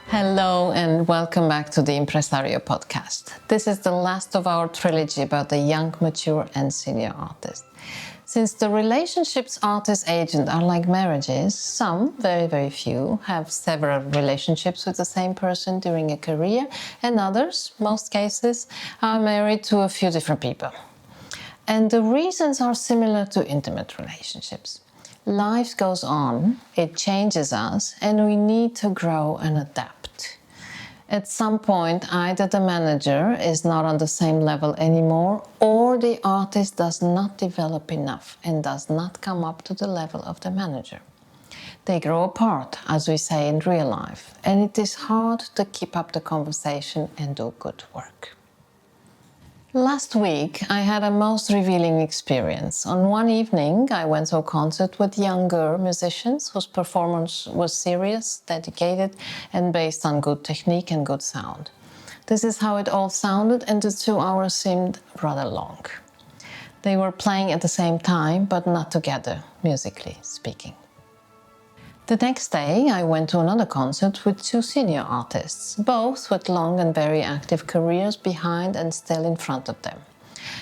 Hello and welcome back to the Impresario podcast. This is the last of our trilogy about the young, mature and senior artist. Since the relationships artist-agent are like marriages, some, very few, have several relationships with the same person during a career, and others, most cases, are married to a few different people. And the reasons are similar to intimate relationships. Life goes on, it changes us, and we need to grow and adapt. At some point, either the manager is not on the same level anymore, or the artist does not develop enough and does not come up to the level of the manager. They grow apart, as we say in real life, and it is hard to keep up the conversation and do good work. Last week, I had a most revealing experience. On one evening, I went to a concert with younger musicians whose performance was serious, dedicated, and based on good technique and good sound. This is how it all sounded, and the 2 hours seemed rather long. They were playing at the same time, but not together, musically speaking. The next day, I went to another concert with 2 senior artists, both with long and very active careers behind and still in front of them.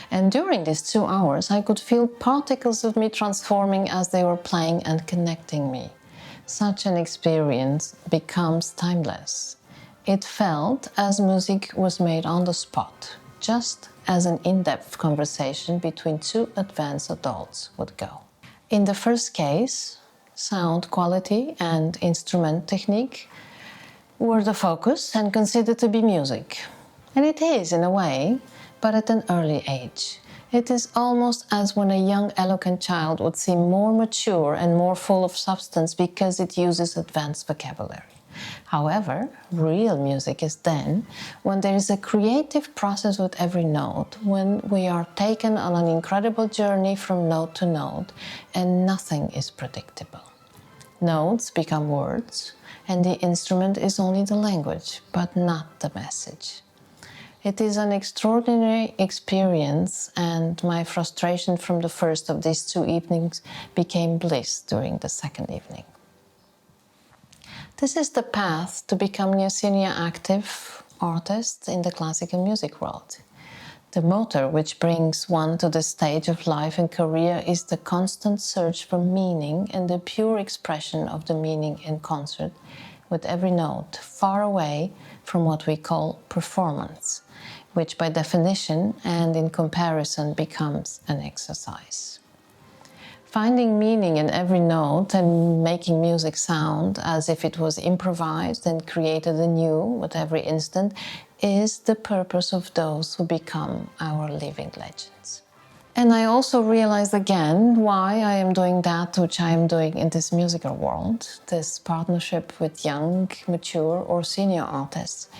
And during these 2 hours, I could feel particles of me transforming as they were playing and connecting me. Such an experience becomes timeless. It felt as music was made on the spot, just as an in-depth conversation between 2 advanced adults would go. In the first case, sound quality and instrument technique were the focus and considered to be music. And it is in a way, but at an early age. It is almost as when a young, eloquent child would seem more mature and more full of substance because it uses advanced vocabulary. However, real music is then when there is a creative process with every note, when we are taken on an incredible journey from note to note and nothing is predictable. Notes become words, and the instrument is only the language, but not the message. It is an extraordinary experience, and my frustration from the first of these 2 evenings became bliss during the second evening. This is the path to becoming a senior active artist in the classical music world. The motor which brings one to the stage of life and career is the constant search for meaning and the pure expression of the meaning in concert, with every note far away from what we call performance, which by definition and in comparison becomes an exercise. Finding meaning in every note and making music sound as if it was improvised and created anew with every instant is the purpose of those who become our living legends. And I also realized again why I am doing that which I am doing in this musical world, this partnership with young, mature or senior artists.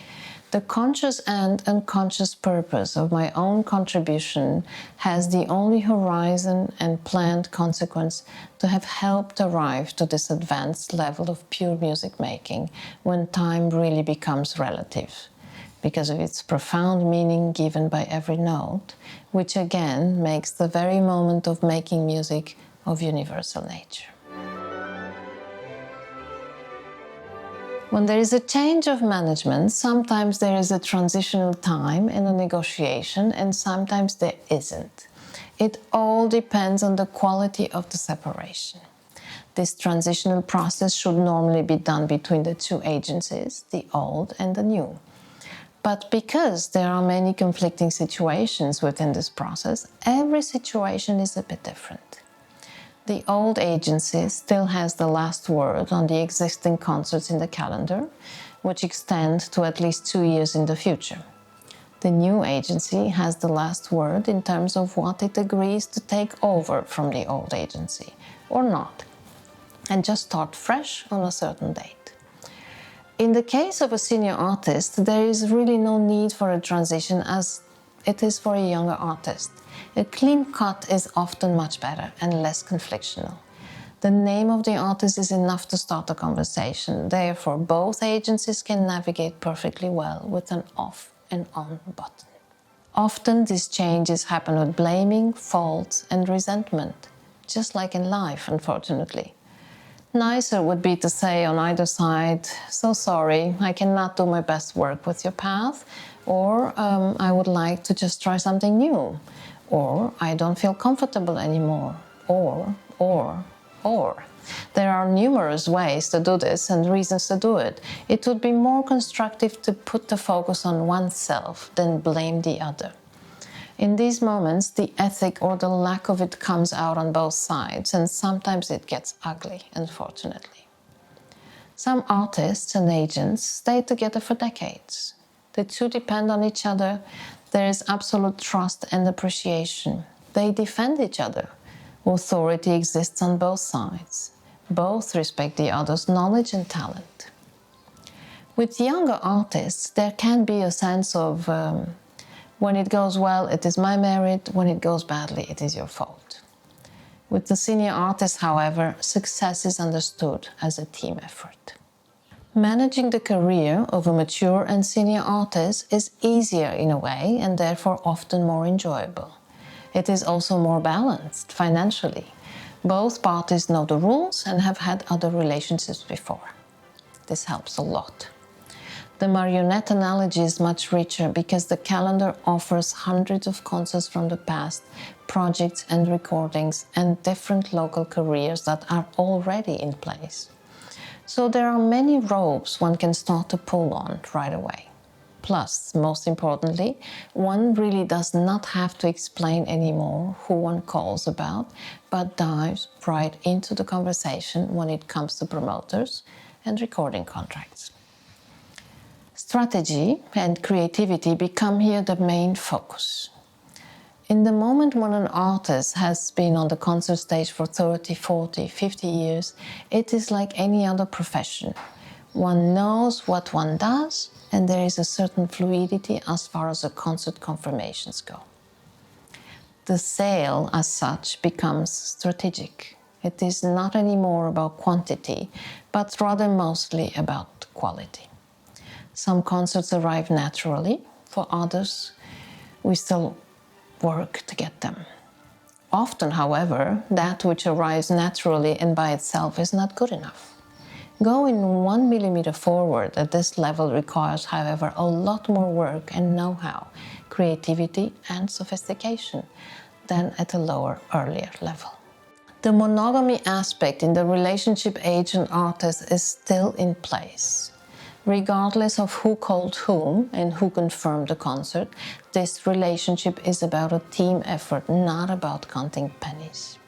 The conscious and unconscious purpose of my own contribution has the only horizon and planned consequence to have helped arrive to this advanced level of pure music making when time really becomes relative, because of its profound meaning given by every note, which again makes the very moment of making music of universal nature. When there is a change of management, sometimes there is a transitional time and a negotiation, and sometimes there isn't. It all depends on the quality of the separation. This transitional process should normally be done between the 2 agencies, the old and the new. But because there are many conflicting situations within this process, every situation is a bit different. The old agency still has the last word on the existing concerts in the calendar, which extend to at least 2 years in the future. The new agency has the last word in terms of what it agrees to take over from the old agency, or not, and just start fresh on a certain date. In the case of a senior artist, there is really no need for a transition as it is for a younger artist. A clean cut is often much better and less conflictional. The name of the artist is enough to start a conversation. Therefore, both agencies can navigate perfectly well with an off and on button. Often these changes happen with blaming, faults and resentment. just like in life, unfortunately. Nicer would be to say on either side, so sorry, I cannot do my best work with your path, or I would like to just try something new, or I don't feel comfortable anymore, or. There are numerous ways to do this and reasons to do it. It would be more constructive to put the focus on oneself than blame the other. In these moments, the ethic or the lack of it comes out on both sides, and sometimes it gets ugly, unfortunately. Some artists and agents stay together for decades. The two depend on each other. There is absolute trust and appreciation. They defend each other. Authority exists on both sides. Both respect the other's knowledge and talent. With younger artists, there can be a sense of when it goes well, it is my merit. When it goes badly, it is your fault. With the senior artists, however, success is understood as a team effort. Managing the career of a mature and senior artist is easier in a way and therefore often more enjoyable. It is also more balanced financially. Both parties know the rules and have had other relationships before. This helps a lot. The marionette analogy is much richer because the calendar offers hundreds of concerts from the past, projects and recordings, and different local careers that are already in place. So there are many ropes one can start to pull on right away. Plus, most importantly, one really does not have to explain anymore who one calls about, but dives right into the conversation when it comes to promoters and recording contracts. Strategy and creativity become here the main focus. In the moment when an artist has been on the concert stage for 30, 40, 50 years, it is like any other profession. One knows what one does, and there is a certain fluidity as far as the concert confirmations go. The sale, as such, becomes strategic. It is not anymore about quantity, but rather mostly about quality. Some concerts arrive naturally. For others, we still work to get them. Often, however, that which arrives naturally and by itself is not good enough. Going 1 millimeter forward at this level requires, however, a lot more work and know-how, creativity and sophistication than at a lower, earlier level. The monogamy aspect in the relationship agent-artist is still in place. Regardless of who called whom and who confirmed the concert, this relationship is about a team effort, not about counting pennies.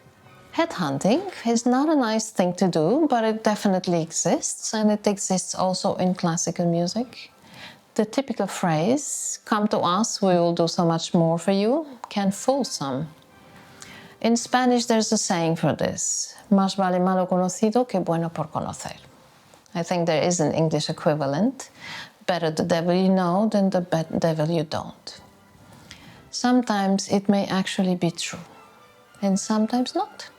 Headhunting is not a nice thing to do, but it definitely exists, and it exists also in classical music. The typical phrase, "Come to us, we will do so much more for you," can fool some. In Spanish, there's a saying for this, "Más vale malo conocido que bueno por conocer." I think there is an English equivalent. Better the devil you know than the devil you don't. Sometimes it may actually be true, and sometimes not.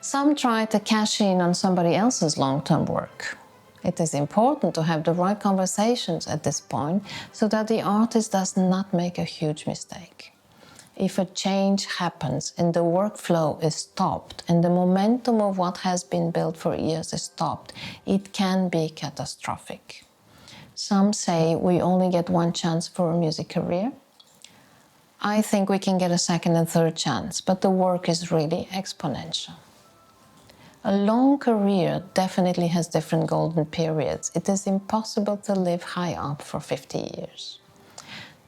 Some try to cash in on somebody else's long-term work. It is important to have the right conversations at this point so that the artist does not make a huge mistake. If a change happens and the workflow is stopped and the momentum of what has been built for years is stopped, it can be catastrophic. Some say we only get one chance for a music career. I think we can get a second and third chance, but the work is really exponential. A long career definitely has different golden periods. It is impossible to live high up for 50 years.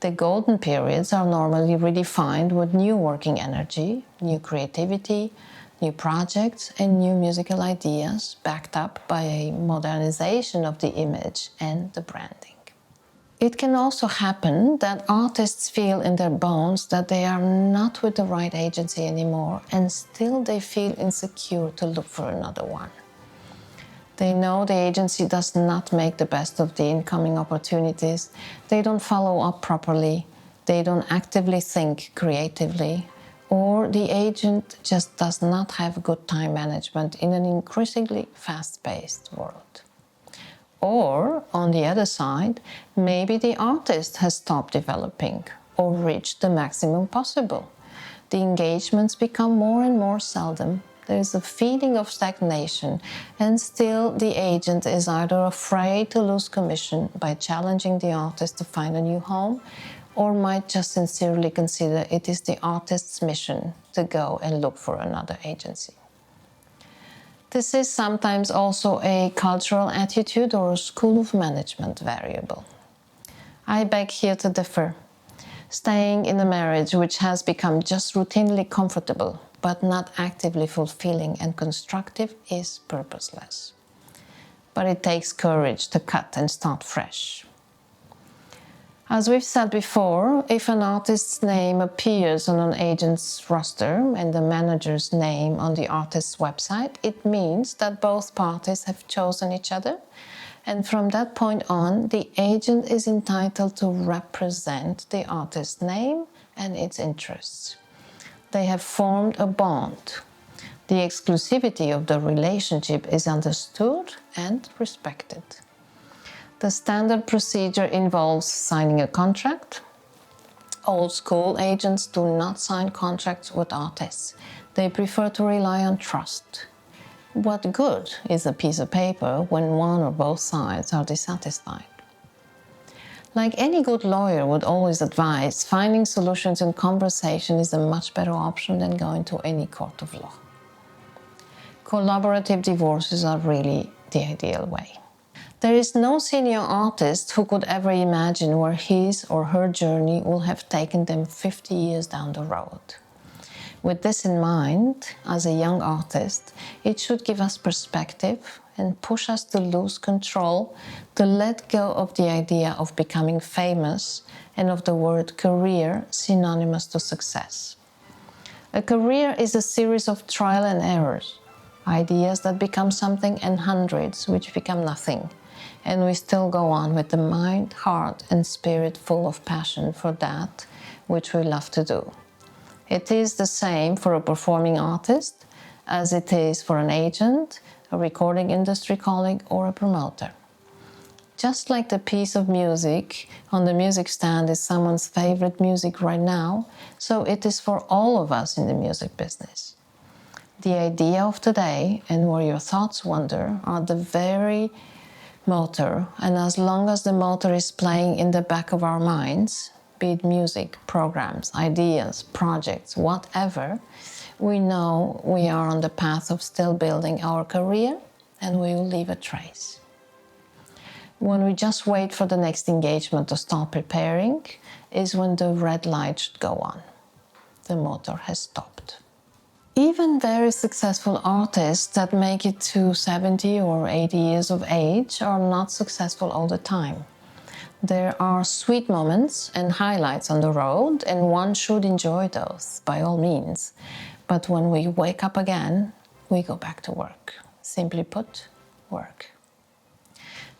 The golden periods are normally redefined with new working energy, new creativity, new projects, and new musical ideas backed up by a modernization of the image and the branding. It can also happen that artists feel in their bones that they are not with the right agency anymore, and still they feel insecure to look for another one. They know the agency does not make the best of the incoming opportunities, they don't follow up properly, they don't actively think creatively, or the agent just does not have good time management in an increasingly fast-paced world. Or, on the other side, maybe the artist has stopped developing or reached the maximum possible. The engagements become more and more seldom. There is a feeling of stagnation, and still the agent is either afraid to lose commission by challenging the artist to find a new home, or might just sincerely consider it is the artist's mission to go and look for another agency. This is sometimes also a cultural attitude or a school of management variable. I beg here to differ. Staying in a marriage which has become just routinely comfortable but not actively fulfilling and constructive is purposeless. But it takes courage to cut and start fresh. As we've said before, if an artist's name appears on an agent's roster and the manager's name on the artist's website, it means that both parties have chosen each other, and from that point on, the agent is entitled to represent the artist's name and its interests. They have formed a bond. The exclusivity of the relationship is understood and respected. The standard procedure involves signing a contract. Old school agents do not sign contracts with artists. They prefer to rely on trust. What good is a piece of paper when one or both sides are dissatisfied? Like any good lawyer would always advise, finding solutions in conversation is a much better option than going to any court of law. Collaborative divorces are really the ideal way. There is no senior artist who could ever imagine where his or her journey will have taken them 50 years down the road. With this in mind, as a young artist, it should give us perspective and push us to lose control, to let go of the idea of becoming famous and of the word career synonymous to success. A career is a series of trial and errors, ideas that become something and hundreds which become nothing, and we still go on with the mind, heart and spirit full of passion for that which we love to do. It is the same for a performing artist as it is for an agent, a recording industry colleague or a promoter. Just like the piece of music on the music stand is someone's favorite music right now, so it is for all of us in the music business. The idea of today and where your thoughts wander are the very motor, and as long as the motor is playing in the back of our minds, be it music, programs, ideas, projects, whatever, we know we are on the path of still building our career and we will leave a trace. When we just wait for the next engagement to start preparing is when the red light should go on. The motor has stopped. Even very successful artists that make it to 70 or 80 years of age are not successful all the time. There are sweet moments and highlights on the road, and one should enjoy those, by all means. But when we wake up again, we go back to work. Simply put, work.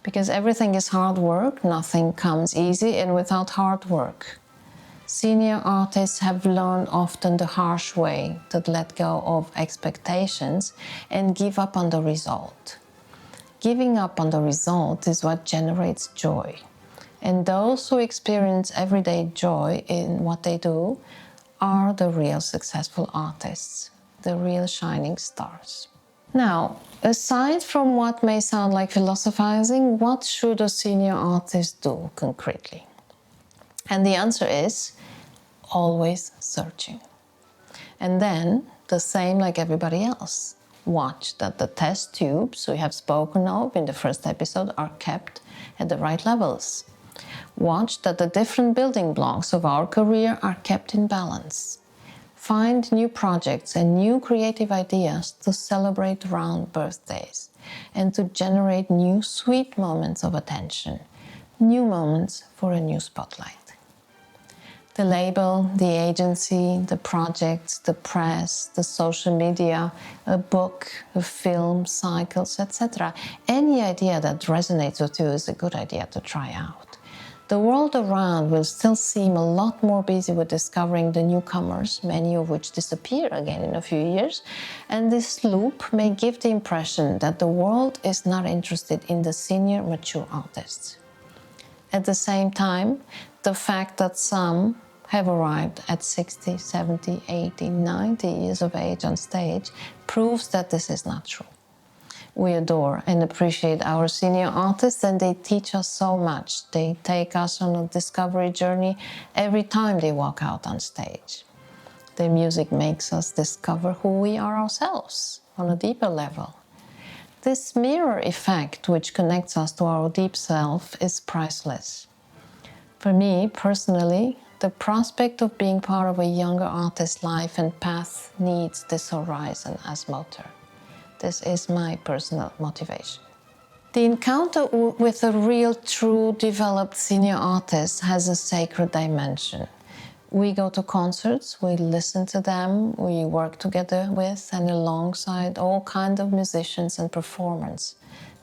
Because everything is hard work, nothing comes easy and without hard work. Senior artists have learned often the harsh way to let go of expectations and give up on the result. Giving up on the result is what generates joy. And those who experience everyday joy in what they do are the real successful artists, the real shining stars. Now, aside from what may sound like philosophizing, what should a senior artist do concretely? And the answer is always searching. And then, the same like everybody else. Watch that the test tubes we have spoken of in the first episode are kept at the right levels. Watch that the different building blocks of our career are kept in balance. Find new projects and new creative ideas to celebrate round birthdays and to generate new sweet moments of attention, new moments for a new spotlight. The label, the agency, the projects, the press, the social media, a book, a film, cycles, etc. Any idea that resonates with you is a good idea to try out. The world around will still seem a lot more busy with discovering the newcomers, many of which disappear again in a few years, and this loop may give the impression that the world is not interested in the senior, mature artists. At the same time, the fact that some have arrived at 60, 70, 80, 90 years of age on stage proves that this is not true. We adore and appreciate our senior artists, and they teach us so much. They take us on a discovery journey every time they walk out on stage. Their music makes us discover who we are ourselves on a deeper level. This mirror effect, which connects us to our deep self, is priceless. For me, personally, the prospect of being part of a younger artist's life and path needs this horizon as motor. This is my personal motivation. The encounter with a real, true, developed senior artist has a sacred dimension. We go to concerts, we listen to them, we work together with and alongside all kinds of musicians and performers.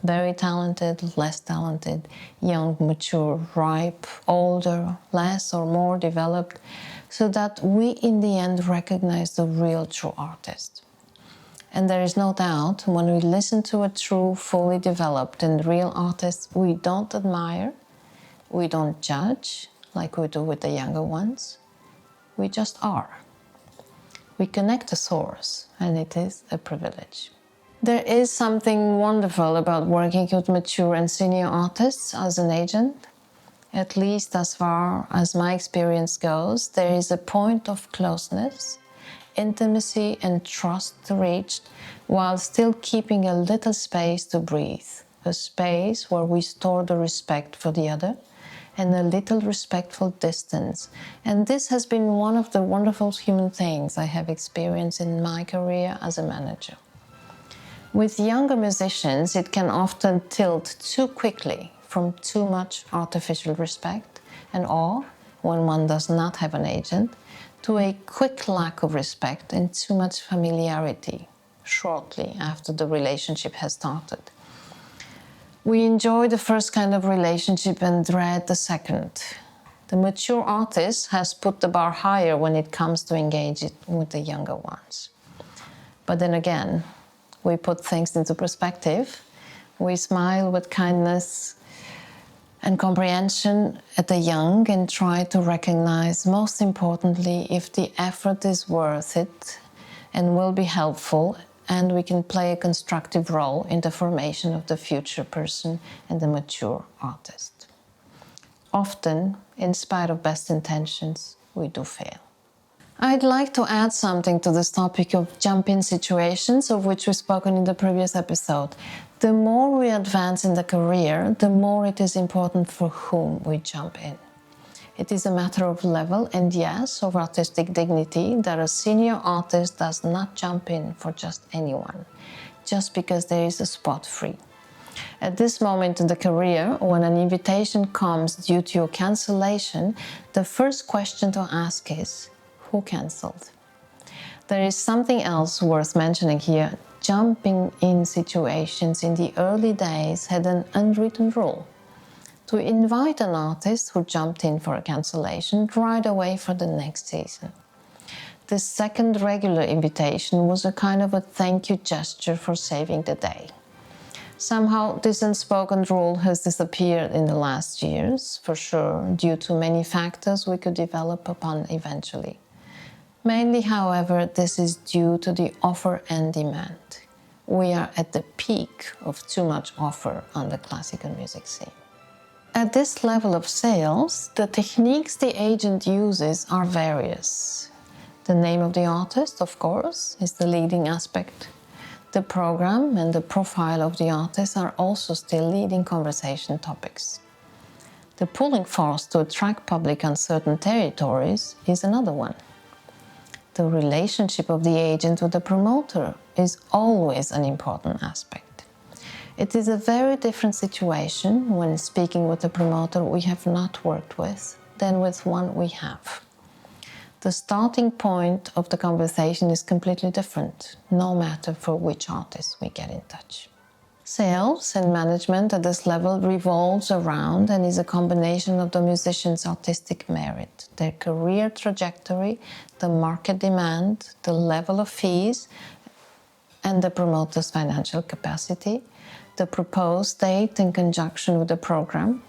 Very talented, less talented, young, mature, ripe, older, less or more developed, so that we in the end recognize the real, true artist. And there is no doubt, when we listen to a true, fully developed and real artist, we don't admire, we don't judge like we do with the younger ones. We just are. We connect to source, and it is a privilege. There is something wonderful about working with mature and senior artists as an agent. At least as far as my experience goes, there is a point of closeness, intimacy and trust reached, while still keeping a little space to breathe, a space where we store the respect for the other and a little respectful distance. And this has been one of the wonderful human things I have experienced in my career as a manager. With younger musicians, it can often tilt too quickly from too much artificial respect and awe when one does not have an agent, to a quick lack of respect and too much familiarity shortly after the relationship has started. We enjoy the first kind of relationship and dread the second. The mature artist has put the bar higher when it comes to engaging with the younger ones. But then again, we put things into perspective. We smile with kindness and comprehension at the young and try to recognize, most importantly, if the effort is worth it and will be helpful, and we can play a constructive role in the formation of the future person and the mature artist. Often, in spite of best intentions, we do fail. I'd like to add something to this topic of jump-in situations, of which we've spoken in the previous episode. The more we advance in the career, the more it is important for whom we jump in. It is a matter of level and, yes, of artistic dignity that a senior artist does not jump in for just anyone, just because there is a spot free. At this moment in the career, when an invitation comes due to your cancellation, the first question to ask is, who cancelled? There is something else worth mentioning here. Jumping in situations in the early days had an unwritten rule: to invite an artist who jumped in for a cancellation right away for the next season. The second regular invitation was a kind of a thank you gesture for saving the day. Somehow this unspoken rule has disappeared in the last years, for sure, due to many factors we could develop upon eventually. Mainly, however, this is due to the offer and demand. We are at the peak of too much offer on the classical music scene. At this level of sales, the techniques the agent uses are various. The name of the artist, of course, is the leading aspect. The program and the profile of the artist are also still leading conversation topics. The pulling force to attract public on certain territories is another one. The relationship of the agent with the promoter is always an important aspect. It is a very different situation when speaking with a promoter we have not worked with than with one we have. The starting point of the conversation is completely different, no matter for which artist we get in touch. Sales and management at this level revolves around and is a combination of the musician's artistic merit, their career trajectory, the market demand, the level of fees, and the promoter's financial capacity, the proposed date in conjunction with the program,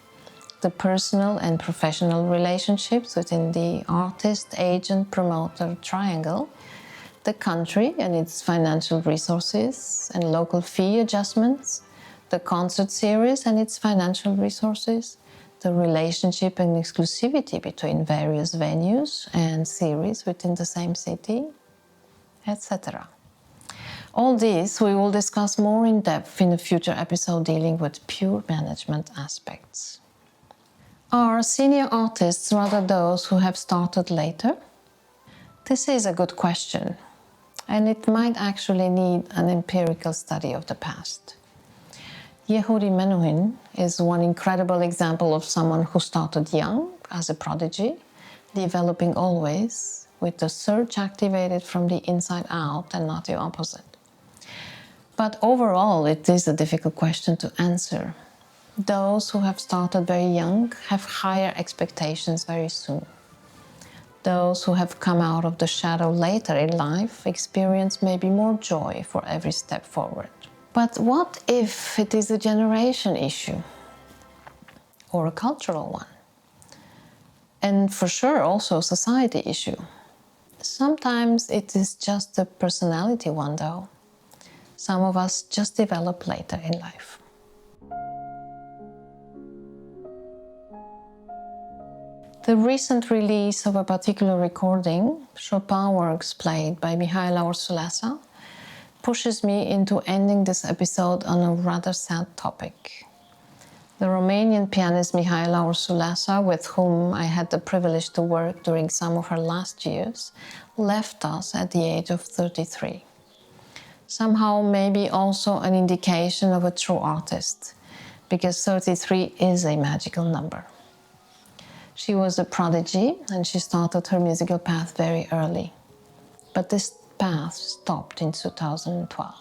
the personal and professional relationships within the artist, agent, promoter triangle, the country and its financial resources and local fee adjustments, the concert series and its financial resources, the relationship and exclusivity between various venues and series within the same city, etc. All these we will discuss more in depth in a future episode dealing with pure management aspects. Are senior artists rather those who have started later? This is a good question, and it might actually need an empirical study of the past. Yehudi Menuhin is one incredible example of someone who started young as a prodigy, developing always with the surge activated from the inside out and not the opposite. But overall, it is a difficult question to answer. Those who have started very young have higher expectations very soon. Those who have come out of the shadow later in life experience maybe more joy for every step forward. But what if it is a generation issue or a cultural one? And for sure also a society issue. Sometimes it is just a personality one though. Some of us just develop later in life. The recent release of a particular recording, Chopin Works played by Mihaela Ursulasa, pushes me into ending this episode on a rather sad topic. The Romanian pianist Mihaela Ursulasa, with whom I had the privilege to work during some of her last years, left us at the age of 33. Somehow maybe also an indication of a true artist, because 33 is a magical number. She was a prodigy and she started her musical path very early. But this path stopped in 2012.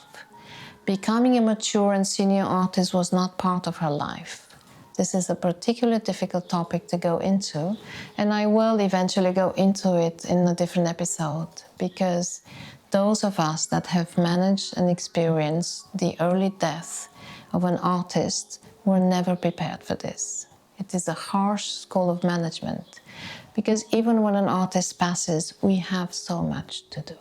Becoming a mature and senior artist was not part of her life. This is a particularly difficult topic to go into, and I will eventually go into it in a different episode, because those of us that have managed and experienced the early death of an artist were never prepared for this. It is a harsh school of management, because even when an artist passes, we have so much to do.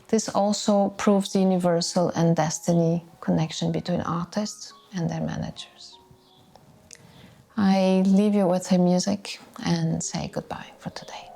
This also proves the universal and destiny connection between artists and their managers. I leave you with her music and say goodbye for today.